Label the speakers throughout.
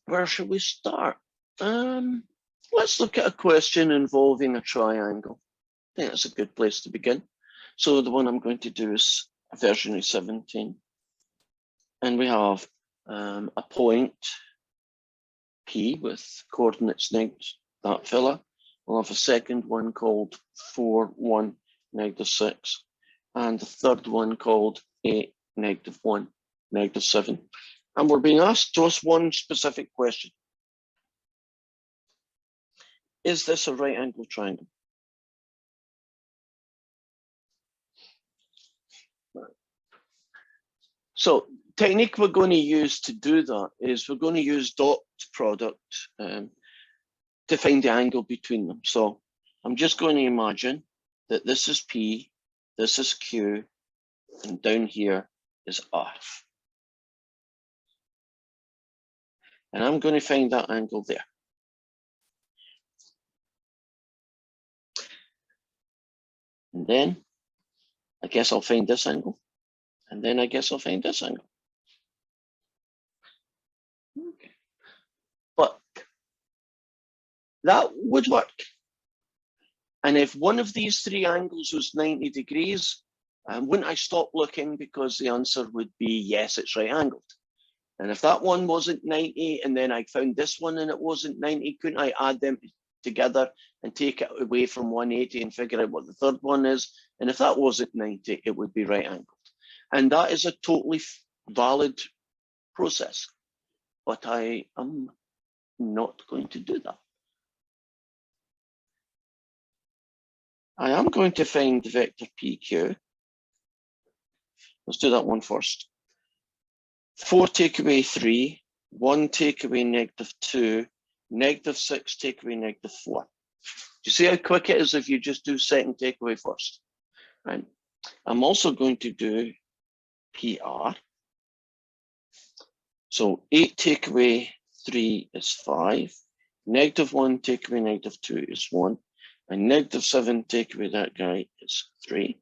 Speaker 1: where should we start? Let's look at a question involving a triangle. I think that's a good place to begin. So the one I'm going to do is version 17. And we have a point P with coordinates next that fella. We'll have a second one called 4, 1, -6. And the third one called 8, -1, -7. And we're being asked to us one specific question. Is this a right angle triangle? So technique we're going to use to do that is we're going to use dot product to find the angle between them. So I'm just going to imagine that this is P, this is Q, and down here is R. And I'm going to find that angle there. And then I guess I'll find this angle. And then I guess I'll find this angle. Okay. But that would work. And if one of these three angles was 90 degrees, wouldn't I stop looking because the answer would be yes, it's right angled. And if that one wasn't 90 and then I found this one and it wasn't 90, couldn't I add them together and take it away from 180 and figure out what the third one is? And if that wasn't 90, it would be right angled. And that is a totally valid process, but I am not going to do that. I am going to find the vector PQ. Let's do that one first. 4 take away 3, 1 take away -2, -6 take away -4. Do you see how quick it is if you just do second takeaway first? Right. I'm also going to do PR. So 8 take away 3 is 5, -1 take away -2 is 1, and -7 take away that guy is 3.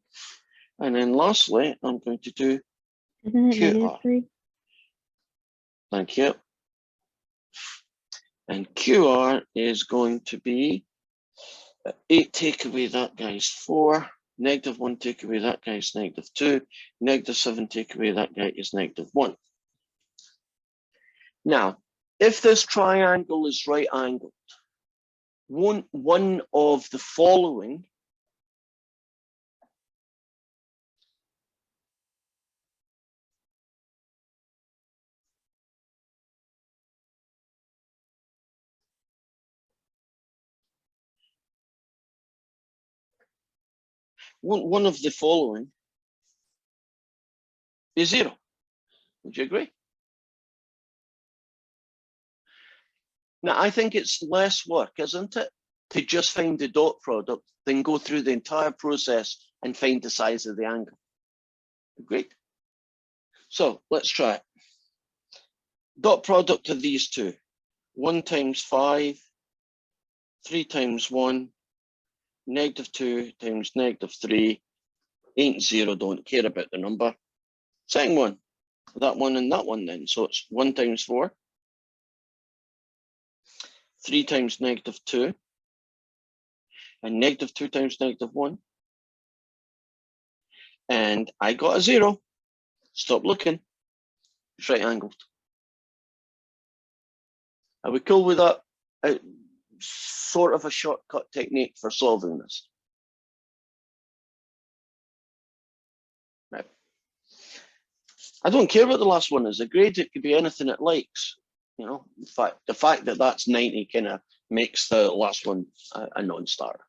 Speaker 1: And then lastly, I'm going to do QR.
Speaker 2: -3?
Speaker 1: Thank you. And QR is going to be 8 take away that guy's 4, -1 take away that guy's -2, -7 take away that guy is -1. Now, if this triangle is right angled, one of the following is 0. Would you agree? Now, I think it's less work, isn't it, to just find the dot product than go through the entire process and find the size of the angle. Agreed? So let's try it. Dot product of these two. 1 times 5, 3 times 1, -2 times -3, ain't 0, don't care about the number. Second one, that one and that one then. So it's 1 times 4, 3 times -2, and -2 times -1. And I got a 0. Stop looking. It's right angled. Are we cool with that? Sort of a shortcut technique for solving this. Right. I don't care what the last one is. The grade, it could be anything it likes. You know, in fact, the fact that that's 90 kind of makes the last one a non-starter.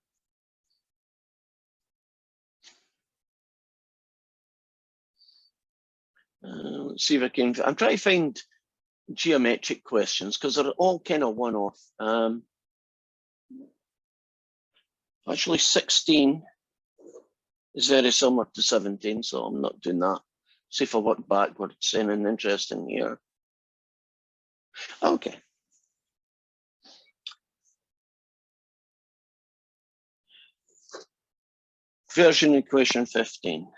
Speaker 1: Let's see if I can. I'm trying to find geometric questions because they're all kind of one-off. Actually, 16 is very similar to 17, so I'm not doing that. See if I work backwards. Anything interesting here? Okay. Version equation 15.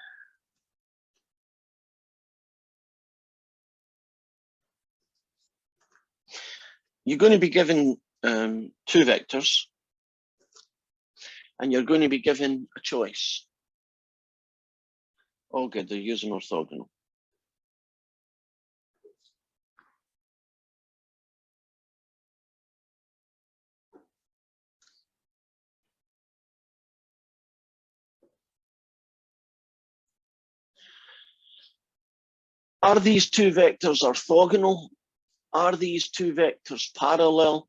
Speaker 1: you're going to be given two vectors, and you're going to be given a choice. Oh, good, they're using orthogonal. Are these two vectors orthogonal? Are these two vectors parallel,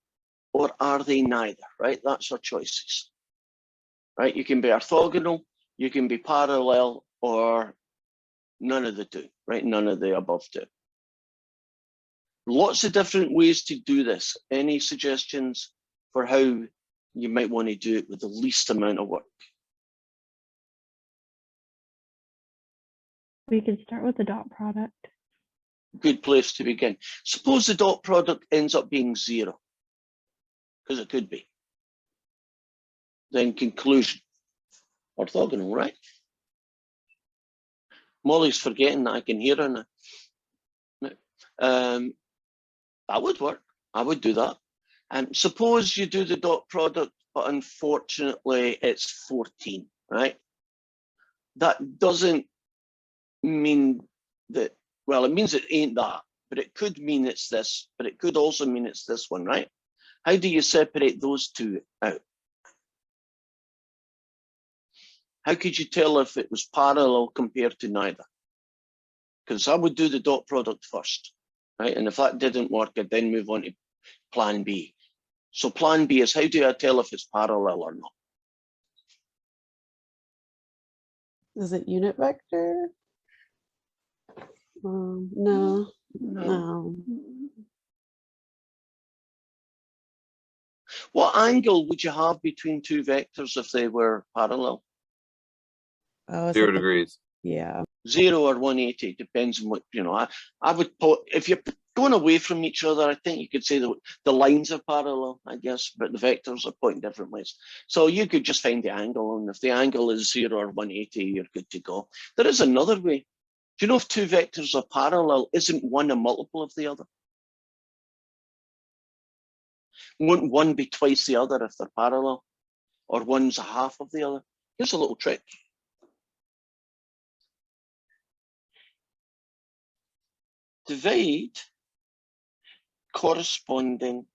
Speaker 1: or are they neither, right? That's our choices, right? You can be orthogonal, you can be parallel, or none of the two, right? None of the above two. Lots of different ways to do this. Any suggestions for how you might want to do it with the least amount of work?
Speaker 2: We could start with the dot product.
Speaker 1: Good place to begin. Suppose the dot product ends up being 0, because it could be. Then conclusion, orthogonal, right? Molly's forgetting that I can hear her now. That would work. I would do that. Suppose you do the dot product, but unfortunately it's 14, right? That doesn't mean that, well, it means it ain't that, but it could mean it's this, but it could also mean it's this one, right? How do you separate those two out? How could you tell if it was parallel compared to neither? Because I would do the dot product first, right? And if that didn't work, I'd then move on to plan B. So plan B is, how do I tell if it's parallel or not?
Speaker 3: Is it unit vector? No.
Speaker 1: What angle would you have between two vectors if they were parallel?
Speaker 3: Oh,
Speaker 4: 0 degrees.
Speaker 3: Yeah.
Speaker 1: 0 or 180, depends on what, you know, I would put, if you're going away from each other, I think you could say the lines are parallel, I guess, but the vectors are pointing different ways. So you could just find the angle, and if the angle is 0 or 180, you're good to go. There is another way. Do you know if two vectors are parallel, isn't one a multiple of the other? Wouldn't one be twice the other if they're parallel? Or one's a half of the other? Here's a little trick. Divide corresponding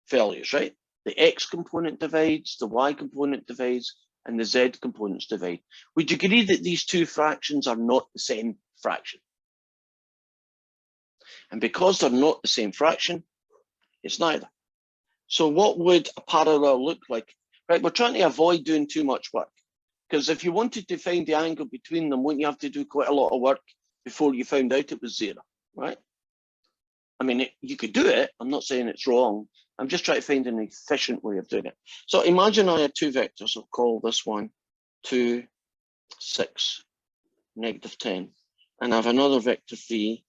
Speaker 1: values, right? The X component divides, the Y component divides, and the Z components divide. Would you agree that these two fractions are not the same fraction? And because they're not the same fraction, it's neither. So what would a parallel look like? Right, we're trying to avoid doing too much work, because if you wanted to find the angle between them, wouldn't you have to do quite a lot of work before you found out it was 0, right? I mean, you could do it. I'm not saying it's wrong. I'm just trying to find an efficient way of doing it. So imagine I had two vectors. I'll call this one 2, 6, -10. And I have another vector v,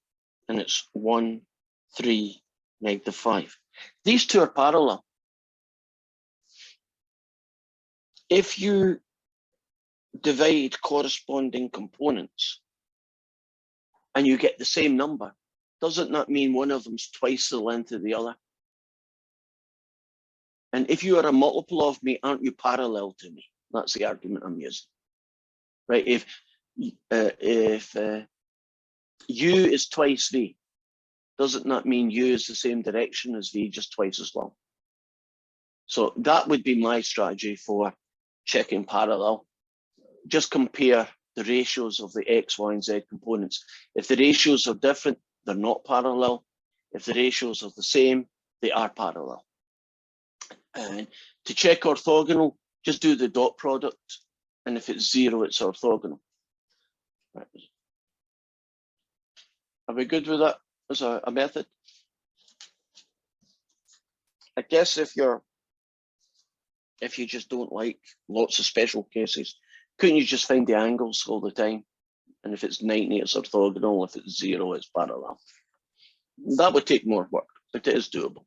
Speaker 1: and it's 1, 3, -5. These two are parallel. If you divide corresponding components and you get the same number, doesn't that mean one of them's twice the length of the other? And if you are a multiple of me, aren't you parallel to me? That's the argument I'm using, right? If u is twice v, doesn't that mean u is the same direction as v, just twice as long? So that would be my strategy for checking parallel. Just compare the ratios of the X, Y, and Z components. If the ratios are different, they're not parallel. If the ratios are the same, they are parallel. And to check orthogonal, just do the dot product. And if it's 0, it's orthogonal. Right. Are we good with that as a method? I guess if you just don't like lots of special cases, couldn't you just find the angles all the time? And if it's 90, it's orthogonal. If it's 0, it's parallel. That would take more work, but it is doable.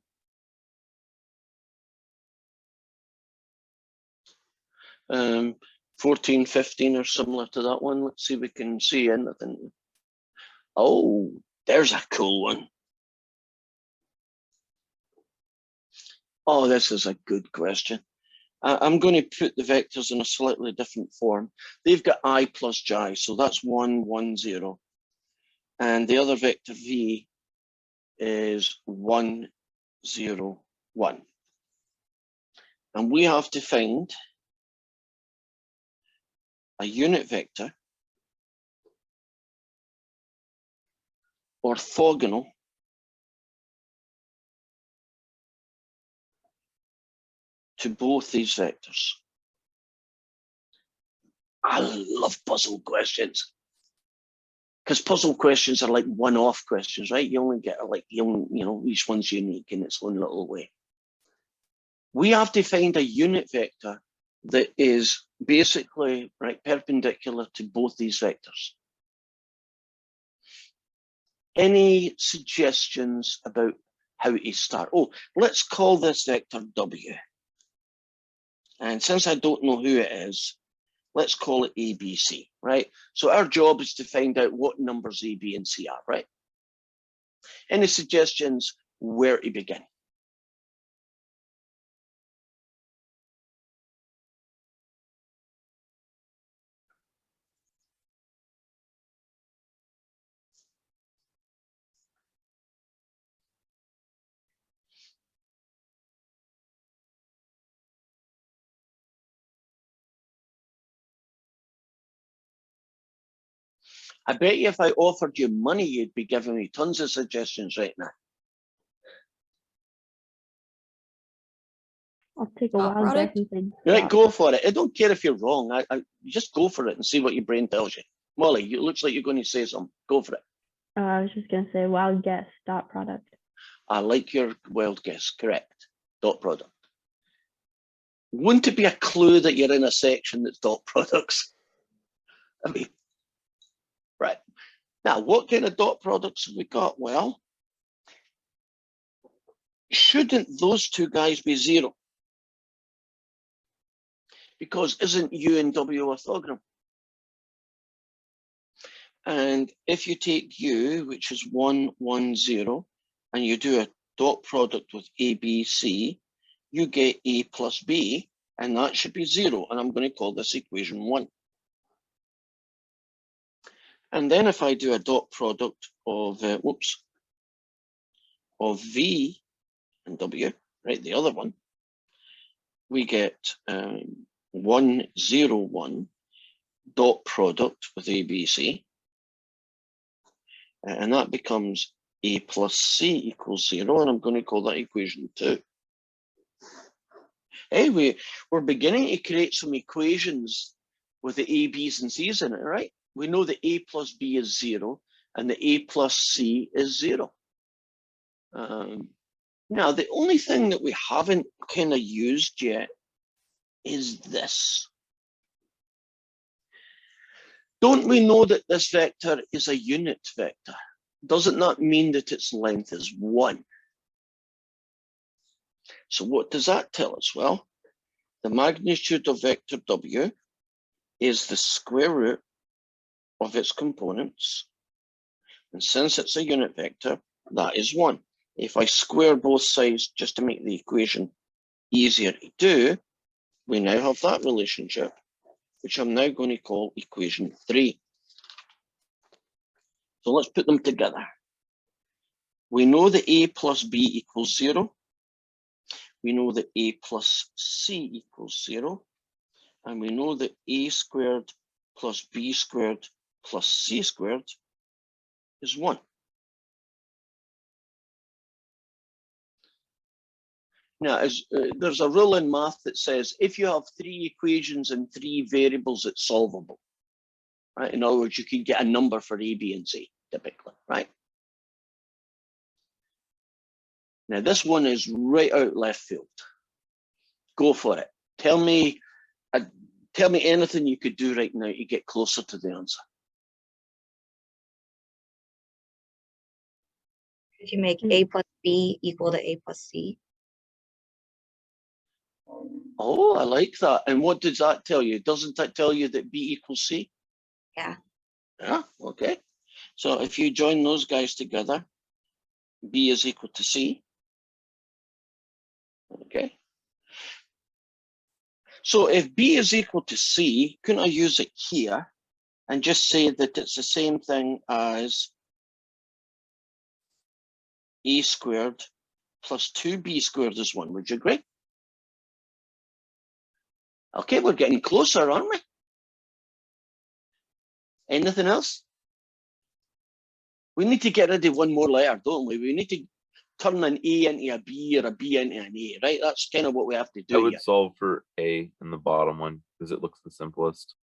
Speaker 1: Um, 14, 15 are similar to that one. Let's see if we can see anything. Oh, there's a cool one. Oh, this is a good question. I'm going to put the vectors in a slightly different form. They've got I plus j, so that's 1, 1, 0. And the other vector v is 1, 0, 1. And we have to find a unit vector orthogonal to both these vectors. I love puzzle questions, because puzzle questions are like one-off questions, right? You only get like, each one's unique in its own little way. We have to find a unit vector that is basically right perpendicular to both these vectors. Any suggestions about how to start? Oh, let's call this vector W. And since I don't know who it is, let's call it ABC, right? So our job is to find out what numbers A, B, and C are, right? Any suggestions where to begin? I bet you if I offered you money, you'd be giving me tons of suggestions right now.
Speaker 2: I'll take a
Speaker 4: Dot
Speaker 2: wild guess
Speaker 4: product?
Speaker 2: and say
Speaker 1: Right,
Speaker 2: dot.
Speaker 1: go for it. I don't care if you're wrong. I just go for it and see what your brain tells you. Molly, it looks like you're going to say something. Go for it.
Speaker 2: I was just gonna say wild guess dot product.
Speaker 1: I like your wild guess. Correct. Dot product. Wouldn't it be a clue that you're in a section that's dot products? I mean, right. Now, what kind of dot products have we got? Well, shouldn't those two guys be 0? Because isn't U and W orthogonal? And if you take U, which is 1, 1, 0, and you do a dot product with A, B, C, you get A plus B, and that should be 0. And I'm going to call this equation 1. And then if I do a dot product of, of V and W, right, the other one, we get 1, 0, 1 dot product with A, B, C. And that becomes A plus C equals 0, and I'm going to call that equation 2. Hey, we're beginning to create some equations with the A, B's, and C's in it, right? We know that A plus B is 0, and the A plus C is 0. Now, the only thing that we haven't kind of used yet is this. Don't we know that this vector is a unit vector? Doesn't that mean that its length is 1? So what does that tell us? Well, the magnitude of vector W is the square root of its components. And since it's a unit vector, that is 1. If I square both sides just to make the equation easier to do, we now have that relationship, which I'm now going to call equation 3. So let's put them together. We know that A plus B equals 0. We know that A plus C equals 0. And we know that A squared plus B squared plus C squared is 1. Now, there's a rule in math that says if you have 3 equations and 3 variables, it's solvable. Right? In other words, you can get a number for A, B, and C, typically, right? Now, this one is right out left field. Go for it. Tell me anything you could do right now to get closer to the answer.
Speaker 4: If you make A plus B equal to A plus C.
Speaker 1: Oh, I like that. And what does that tell you? Doesn't that tell you that B equals C?
Speaker 4: Yeah.
Speaker 1: Yeah, okay. So if you join those guys together, B is equal to C. Okay. So if B is equal to C, couldn't I use it here and just say that it's the same thing as A squared plus 2B squared is 1? Would you agree? Okay, we're getting closer, aren't we? Anything else? We need to get rid of one more letter, don't we? We need to turn an A into a B or a B into an A, right? That's kind of what we have to
Speaker 5: I
Speaker 1: do
Speaker 5: would
Speaker 1: here.
Speaker 5: solve for A in the bottom one because it looks the simplest.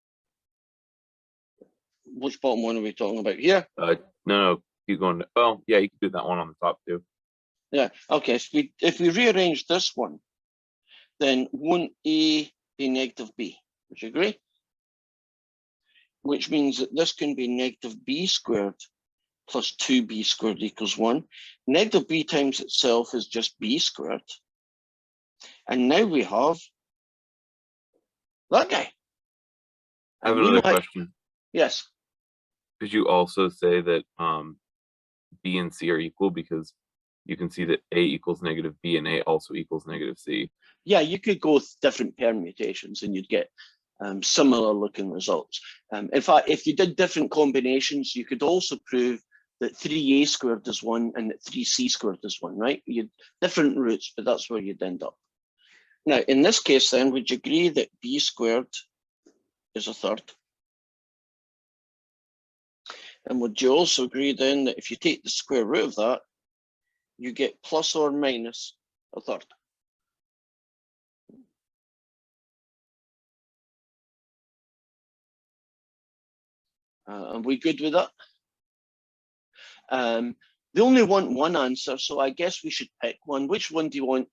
Speaker 1: Which bottom one are we talking about here?
Speaker 5: No, keep going. Oh, yeah, you can do that one on the top too.
Speaker 1: Yeah, okay, so if we rearrange this one, then won't A be negative B? Would you agree? Which means that this can be negative B squared plus 2B squared equals 1. Negative B times itself is just B squared. And now we have that guy.
Speaker 5: I have
Speaker 1: And we
Speaker 5: another
Speaker 1: know how-
Speaker 5: question.
Speaker 1: Yes.
Speaker 5: Could you also say that B and C are equal because you can see that A equals negative B and A also equals negative C?
Speaker 1: Yeah, you could go with different permutations and you'd get similar looking results. In fact, if you did different combinations, you could also prove that 3A squared is 1 and that 3C squared is 1, right? You'd different routes, but that's where you'd end up. Now, in this case then, would you agree that B squared is a third? And would you also agree then that if you take the square root of that, you get plus or minus a third? Are we good with that? They only want one answer, so I guess we should pick one. Which one do you want?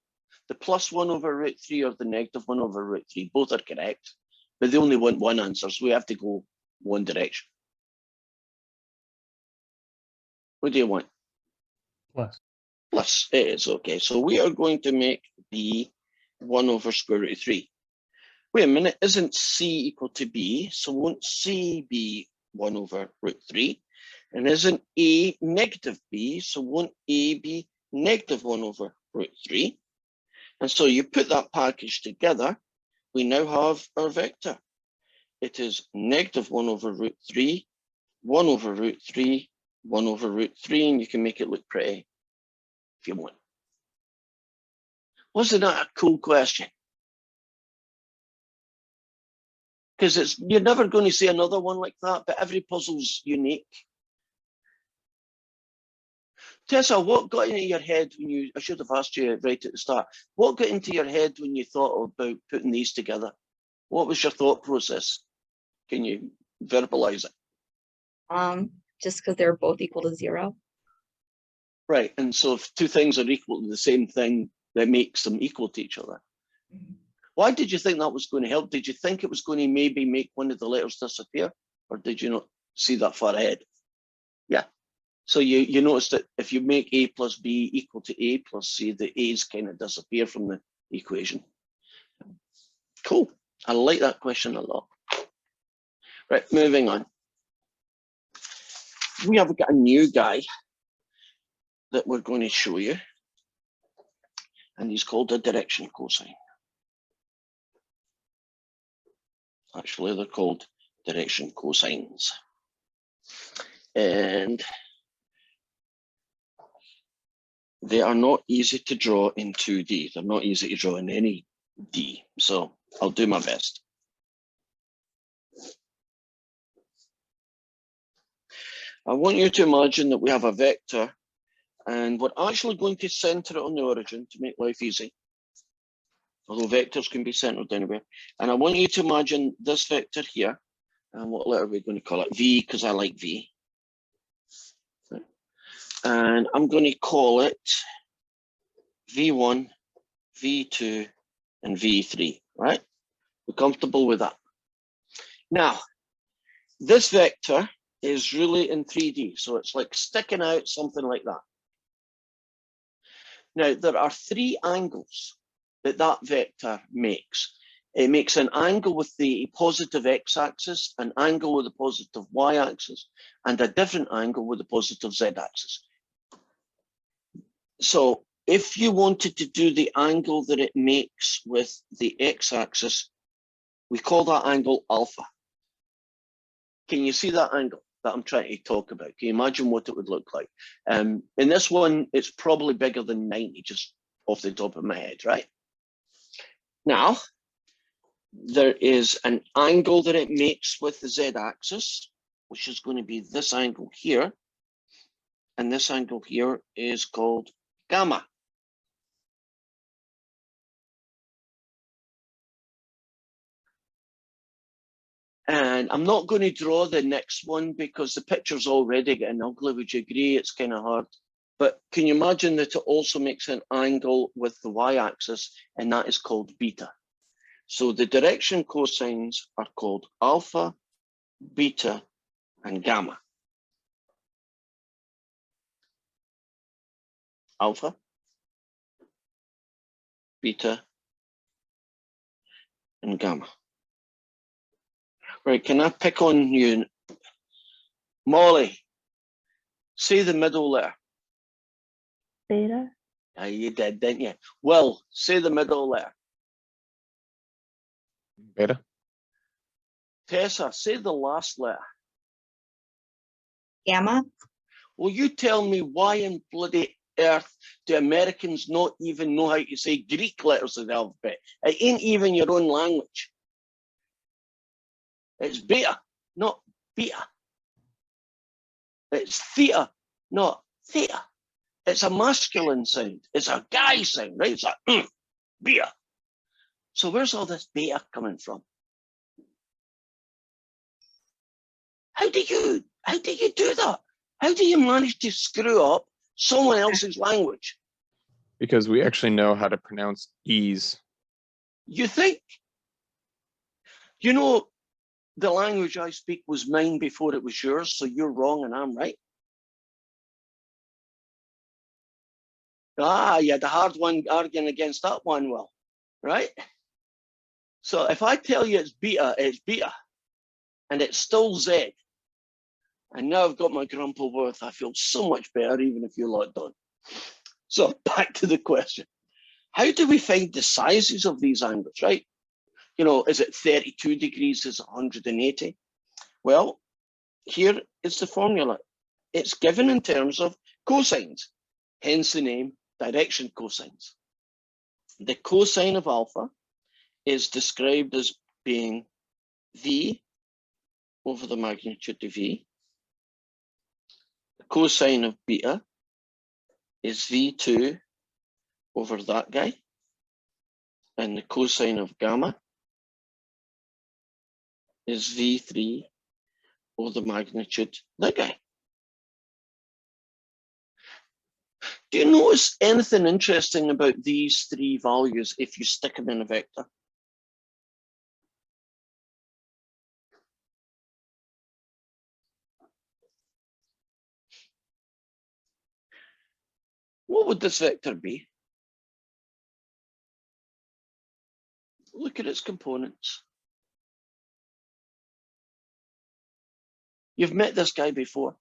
Speaker 1: The plus 1 over root 3 or the negative 1 over root 3? Both are correct, but they only want one answer, so we have to go one direction. What do you want?
Speaker 6: Plus.
Speaker 1: Plus, it is, okay. So we are going to make B 1 over square root of 3. Wait a minute, isn't C equal to B? So won't C be 1 over root 3? And isn't A negative B? So won't A be negative 1 over root 3? And so you put that package together, we now have our vector. It is negative 1 over root 3, 1 over root 3, 1 over root 3, and you can make it look pretty if you want. Wasn't that a cool question? Because you're never going to see another one like that, but every puzzle's unique. Tessa, what got into your head when you, I should have asked you right at the start, what got into your head when you thought about putting these together? What was your thought process? Can you verbalize it?
Speaker 4: Just because they're both equal to 0.
Speaker 1: Right, and so if two things are equal to the same thing, that makes them equal to each other. Why did you think that was going to help? Did you think it was going to maybe make one of the letters disappear? Or did you not see that far ahead? Yeah. So you notice that if you make A plus B equal to A plus C, the A's kind of disappear from the equation. Cool. I like that question a lot. Right, moving on. We have got a new guy that we're going to show you. And he's called a direction cosine. Actually, they're called direction cosines. And they are not easy to draw in 2D. They're not easy to draw in any D. So I'll do my best. I want you to imagine that we have a vector and we're actually going to center it on the origin to make life easy. Although vectors can be centered anywhere. And I want you to imagine this vector here. And what letter are we going to call it? V, because I like V. And I'm going to call it V1, V2, and V3, right? We're comfortable with that. Now, this vector is really in 3D. So it's like sticking out, something like that. Now, there are 3 angles that vector makes. It makes an angle with the positive x-axis, an angle with the positive y-axis, and a different angle with the positive z-axis. So if you wanted to do the angle that it makes with the x-axis, we call that angle alpha. Can you see that angle that I'm trying to talk about? Can you imagine what it would look like? In this one, it's probably bigger than 90, just off the top of my head, right? Now, there is an angle that it makes with the z-axis, which is going to be this angle here. And this angle here is called gamma. And I'm not going to draw the next one because the picture's already getting ugly. Would you agree? It's kind of hard. But can you imagine that it also makes an angle with the y-axis, and that is called beta. So the direction cosines are called alpha, beta, and gamma. Alpha, beta, and gamma. Right, can I pick on you? Molly, say the middle letter.
Speaker 2: Beta.
Speaker 1: You did, didn't you? Will, say the middle letter.
Speaker 6: Beta.
Speaker 1: Tessa, say the last letter.
Speaker 4: Gamma.
Speaker 1: Will you tell me why in bloody earth do Americans not even know how to say Greek letters of the alphabet? It ain't even your own language. It's beta, not beta. It's theta, not theta. It's a masculine sound. It's a guy sound, right? It's like beta. So where's all this beta coming from? How do you do that? How do you manage to screw up someone else's language?
Speaker 6: Because we actually know how to pronounce E's.
Speaker 1: You think? You know, the language I speak was mine before it was yours, so you're wrong and I'm right. Ah, you had a hard one arguing against that one, Will, right? So if I tell you it's beta, and it's still Z. And now I've got my grumple worth. I feel so much better, even if you lot don't. So back to the question. How do we find the sizes of these angles, right? You know, is it 32 degrees? Is it 180? Well, here is the formula. It's given in terms of cosines, hence the name direction cosines. The cosine of alpha is described as being V over the magnitude of V. The cosine of beta is V2 over that guy. And the cosine of gamma is V3 over the magnitude that guy. Do you notice anything interesting about these three values if you stick them in a vector? What would this vector be? Look at its components. You've met this guy before.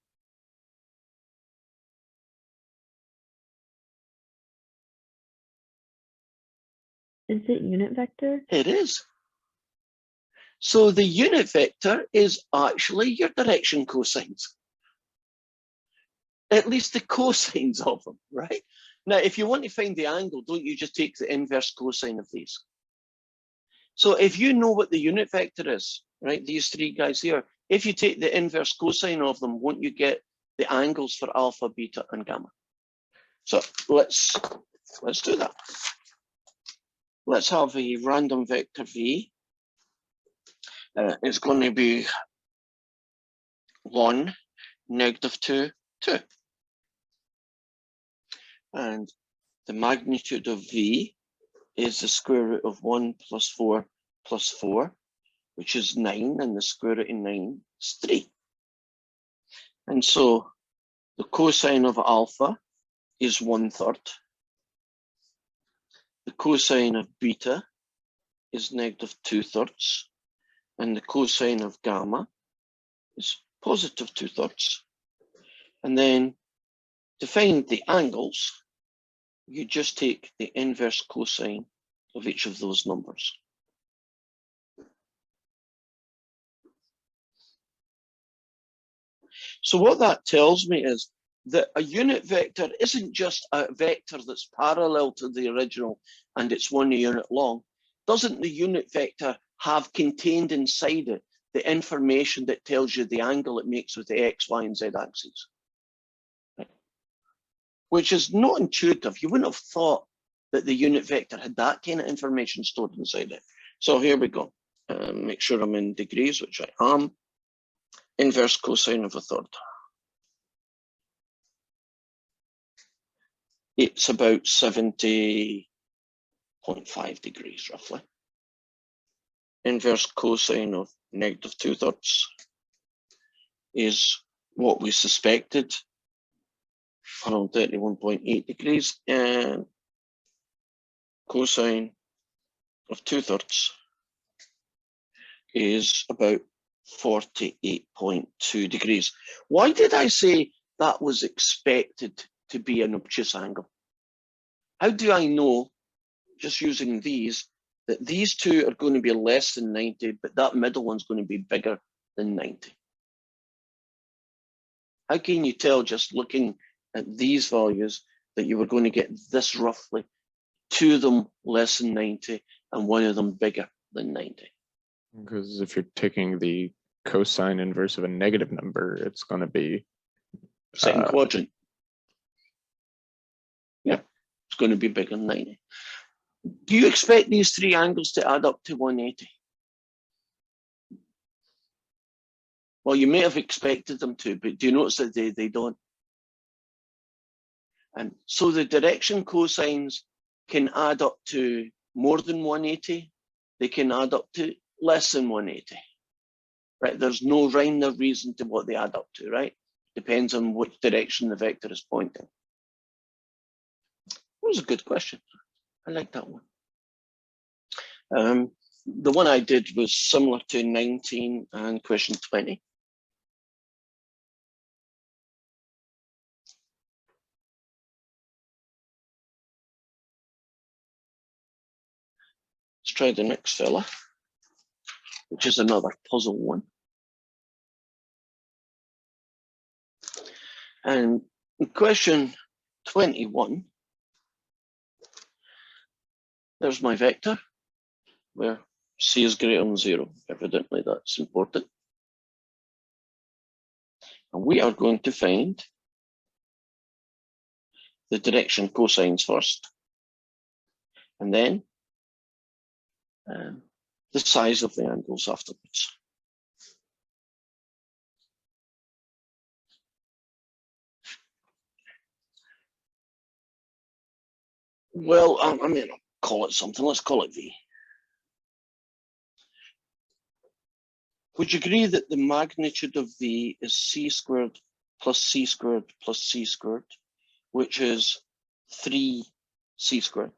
Speaker 2: Is it unit vector?
Speaker 1: It is. So the unit vector is actually your direction cosines. At least the cosines of them, right? Now, if you want to find the angle, don't you just take the inverse cosine of these? So if you know what the unit vector is, right, these three guys here, if you take the inverse cosine of them, won't you get the angles for alpha, beta, and gamma? So let's do that. Let's have a random vector V. It's going to be 1, -2, 2. And the magnitude of V is the square root of 1 plus 4 plus 4, which is 9, and the square root of 9 is 3. And so the cosine of alpha is 1/3. The cosine of beta is -2/3. And the cosine of gamma is +2/3. And then to find the angles, you just take the inverse cosine of each of those numbers. So what that tells me is that a unit vector isn't just a vector that's parallel to the original and it's 1 unit long. Doesn't the unit vector have contained inside it the information that tells you the angle it makes with the x, y, and z axes? Right. Which is not intuitive. You wouldn't have thought that the unit vector had that kind of information stored inside it. So here we go. Make sure I'm in degrees, which I am. Inverse cosine of a third. It's about 70.5 degrees, roughly. Inverse cosine of negative 2/3 is what we suspected, 131.8 degrees, and cosine of 2/3 is about 48.2 degrees. Why did I say that was expected to be an obtuse angle? How do I know, just using these, that these two are going to be less than 90, but that middle one's going to be bigger than 90? How can you tell just looking at these values that you were going to get this roughly, two of them less than 90 and one of them bigger than 90?
Speaker 6: Because if you're taking the cosine inverse of a negative number, it's going to be
Speaker 1: Second quadrant. Yeah, it's going to be bigger than 90. Do you expect these three angles to add up to 180? Well, you may have expected them to, but do you notice that they don't? And so the direction cosines can add up to more than 180. They can add up to less than 180. Right? There's no rhyme or reason to what they add up to, right? Depends on which direction the vector is pointing. That was a good question. I like that one. The one I did was similar to 19 and question 20. Let's try the next fella, which is another puzzle one. And in question 21, there's my vector, where c is greater than 0. Evidently, that's important. And we are going to find the direction cosines first, and then the size of the angles afterwards. Well, I mean, I'll call it something. Let's call it V. Would you agree that the magnitude of V is c squared plus c squared plus c squared, which is 3c squared?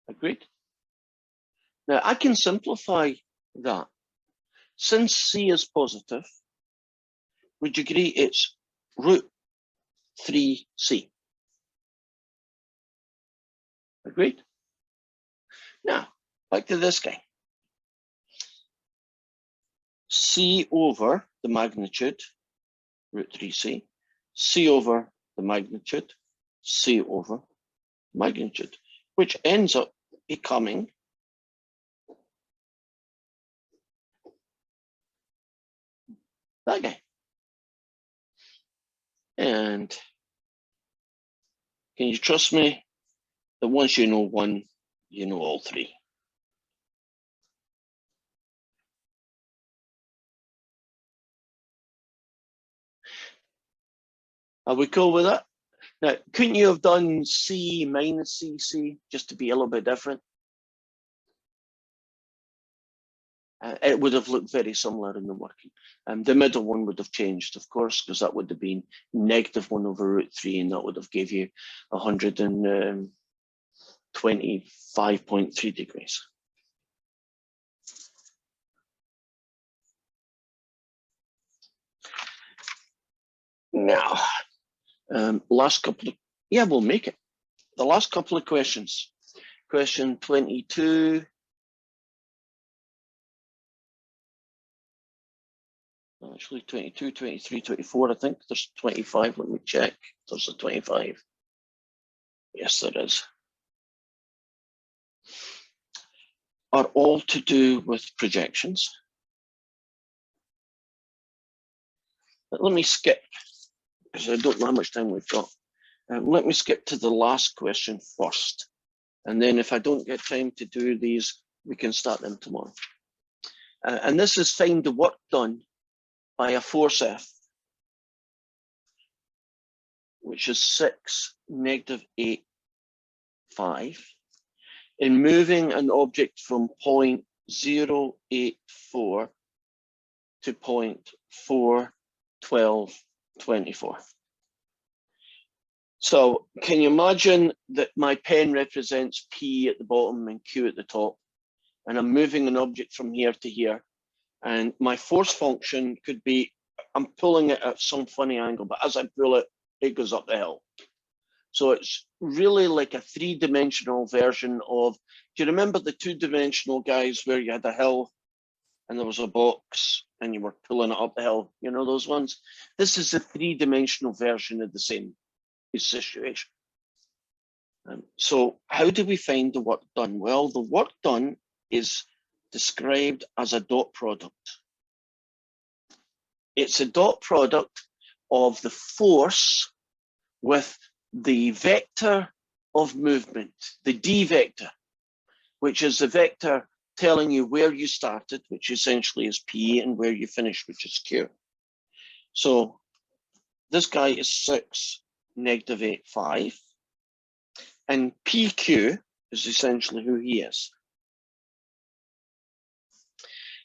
Speaker 1: Agreed? Now, I can simplify that. Since c is positive, would you agree it's root 3c? Agreed? Now, back to this guy. C over the magnitude, root 3c, c over the magnitude, c over magnitude, which ends up becoming that guy. And can you trust me that once you know one, you know all three? Are we cool with that? Now, couldn't you have done C minus CC just to be a little bit different? It would have looked very similar in the working. The middle one would have changed, of course, because that would have been negative 1 over root 3, and that would have gave you 125.3 degrees. Now, Last couple of, yeah, we'll make it. The last couple of questions. Question 22. Actually, 22, 23, 24. I think there's 25. Let me check. There's a 25. Yes, there is. Are all to do with projections. But let me skip, because I don't know how much time we've got. Let me skip to the last question first. And then if I don't get time to do these, we can start them tomorrow. And this is find the work done by a force F, which is 6, -8, 5, in moving an object from point 084 to point 4, 12, 24. So can you imagine that my pen represents P at the bottom and Q at the top, and I'm moving an object from here to here, and my force function could be, I'm pulling it at some funny angle, but as I pull it, it goes up the hill. So it's really like a three-dimensional version of, do you remember the two-dimensional guys where you had a hill and there was a box and you were pulling it up the hill? You know those ones? This is a three-dimensional version of the same situation. So how do we find the work done? Well, the work done is described as a dot product. It's a dot product of the force with the vector of movement, the d vector, which is the vector telling you where you started, which essentially is P, and where you finish, which is Q. So this guy is 6, -8, 5. And PQ is essentially who he is.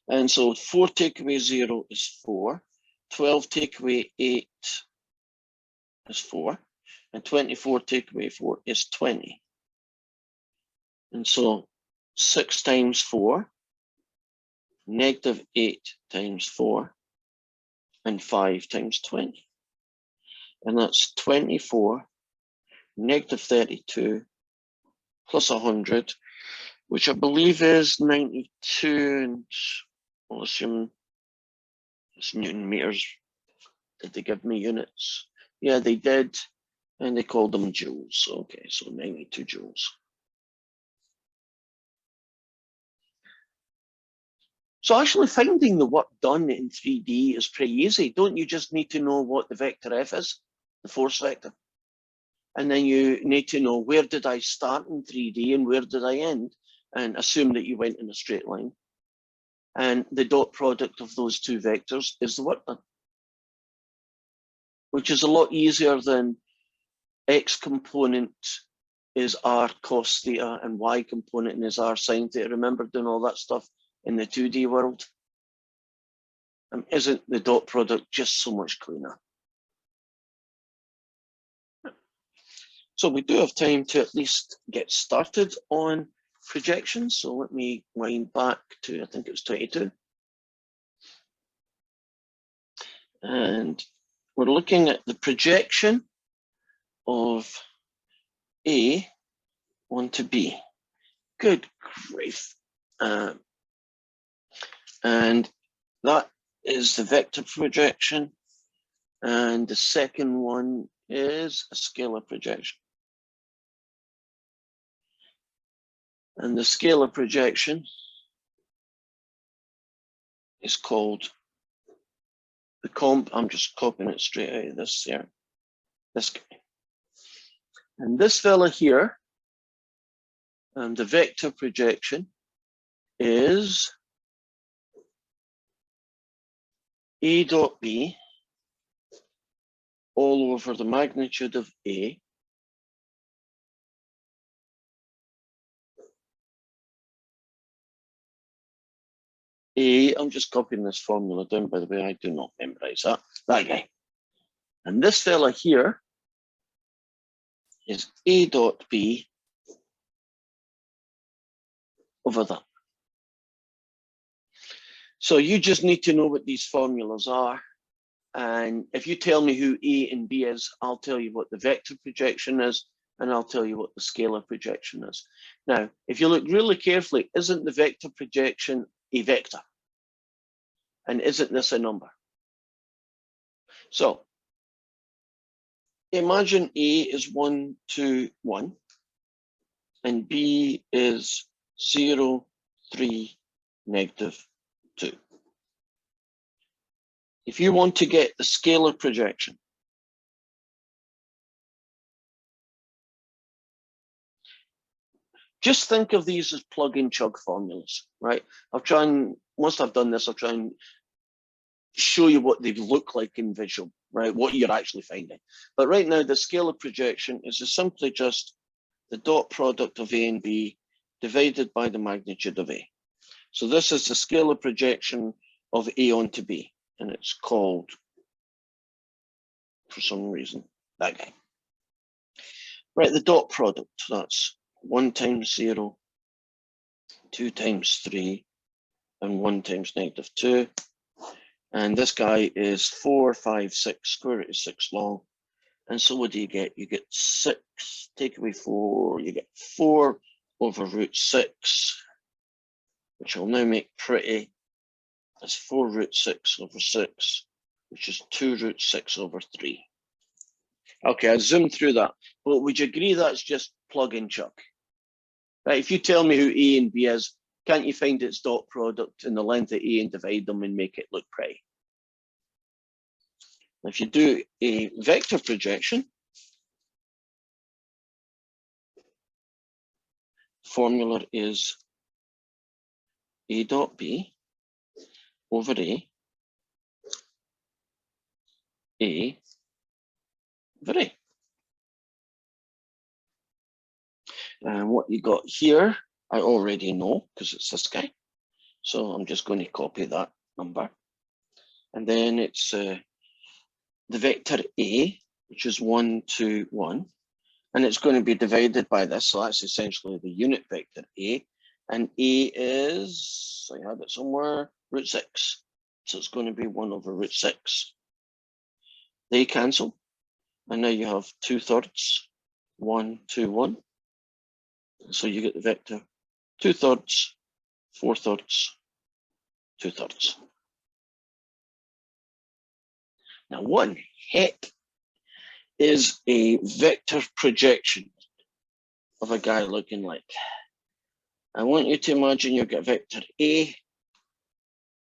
Speaker 1: And so 4 take away 0 is 4. 12 take away 8 is 4. And 24 take away 4 is 20. And so 6 times 4, -8 times 4, and 5 times 20. And that's 24, -32, plus 100, which I believe is 92, and I'll assume it's Newton meters. Did they give me units? Yeah, they did. And they called them joules. Okay, so 92 joules. So actually finding the work done in 3D is pretty easy. Don't you just need to know what the vector F is, the force vector? And then you need to know, where did I start in 3D and where did I end? And assume that you went in a straight line. And the dot product of those two vectors is the work done, which is a lot easier than X component is R cos theta and Y component is R sin theta. Remember doing all that stuff in the 2D world? Isn't the dot product just so much cleaner? So we do have time to at least get started on projections. So let me wind back to, I think it was 22. And we're looking at the projection of A onto B. Good grief. And that is the vector projection. And the second one is a scalar projection. And the scalar projection is called the comp. I'm just copying it straight out of this here. This guy. And this fella here, and the vector projection is A dot B all over the magnitude of A I'm just copying this formula down, by the way. I do not memorize that. That guy. And this fella here is A dot B over that. So you just need to know what these formulas are, And if you tell me who A and B is, I'll tell you what the vector projection is, and I'll tell you what the scalar projection is. Now, if you look really carefully, isn't the vector projection a vector? And isn't this a number? So imagine A is 1, 2, 1, and B is 0, 3, -2. If you want to get the scalar projection, just think of these as plug and chug formulas, right? Once I've done this, I'll try and show you what they look like in visual, right? What you're actually finding. But right now, the scalar projection is simply just the dot product of A and B divided by the magnitude of A. So this is the scalar projection of A onto B, and it's called, for some reason, that guy. Right, the dot product, that's 1 times 0, 2 times 3, and 1 times -2. And this guy is 4, 5, 6, square root of 6 long. And so what do you get? You get 6, take away 4, you get 4 over root 6, which I'll now make pretty as 4 root 6 over 6, which is 2 root 6 over 3. Okay, I zoomed through that, but would you agree that's just plug and chug? Right, if you tell me who A and B is, can't you find its dot product in the length of A and divide them and make it look pretty? If you do a vector projection, formula is A dot B over A over A. And what you got here, I already know because it's this guy. So I'm just going to copy that number. And then it's the vector A, which is 1, 2, 1. And it's going to be divided by this. So that's essentially the unit vector A. And A is, I had it somewhere, root 6. So it's going to be 1 over root 6. They cancel. And now you have 2/3, 1, 2, 1. So you get the vector 2/3, 4/3, 2/3. Now, what the heck is a vector projection of a guy looking like? I want you to imagine you've got vector A,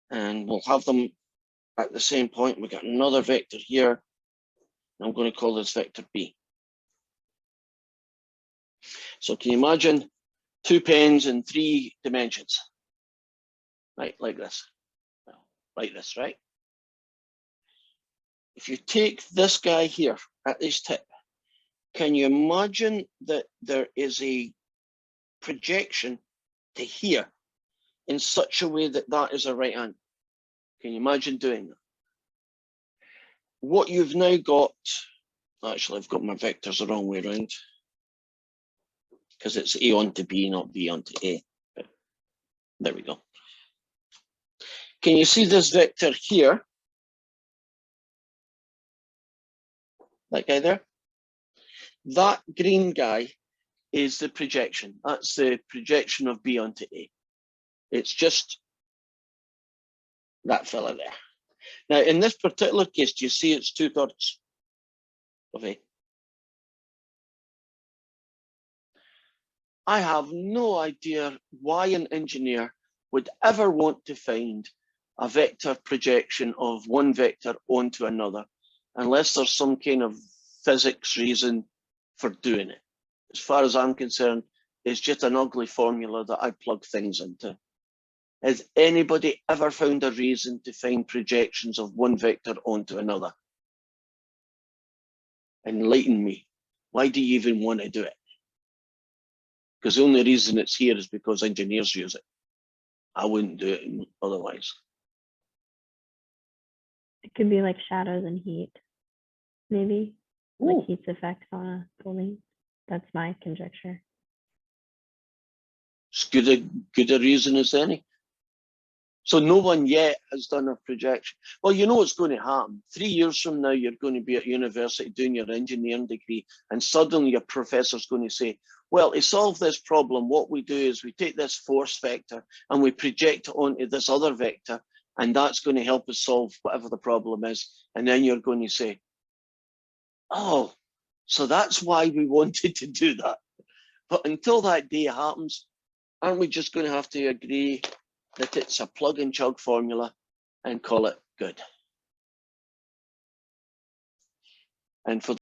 Speaker 1: and we'll have them at the same point. We've got another vector here. I'm going to call this vector B. So can you imagine 2 pens in 3 dimensions? Right, like this. Well, like this, right? If you take this guy here at this tip, can you imagine that there is a projection to here in such a way that that is a right angle? Can you imagine doing that? What you've now got, actually I've got my vectors the wrong way around because it's A onto B, not B onto A. But there we go. Can you see this vector here? That guy there? That green guy is the projection. That's the projection of B onto A. It's just that fella there. Now, in this particular case, do you see it's 2/3 of A? I have no idea why an engineer would ever want to find a vector projection of one vector onto another, unless there's some kind of physics reason for doing it. As far as I'm concerned, it's just an ugly formula that I plug things into. Has anybody ever found a reason to find projections of one vector onto another? Enlighten me. Why do you even want to do it? Because the only reason it's here is because engineers use it. I wouldn't do it otherwise.
Speaker 2: It could be like shadows and heat, maybe.
Speaker 1: Ooh.
Speaker 2: Like heat's effect on a building. That's my conjecture.
Speaker 1: As good a reason as any. So no one yet has done a projection. Well, you know what's going to happen. 3 years from now, you're going to be at university doing your engineering degree, and suddenly your professor's going to say, well, to solve this problem, what we do is we take this force vector and we project it onto this other vector, and that's going to help us solve whatever the problem is. And then you're going to say, oh, so that's why we wanted to do that. But until that day happens, aren't we just going to have to agree that it's a plug and chug formula and call it good? And for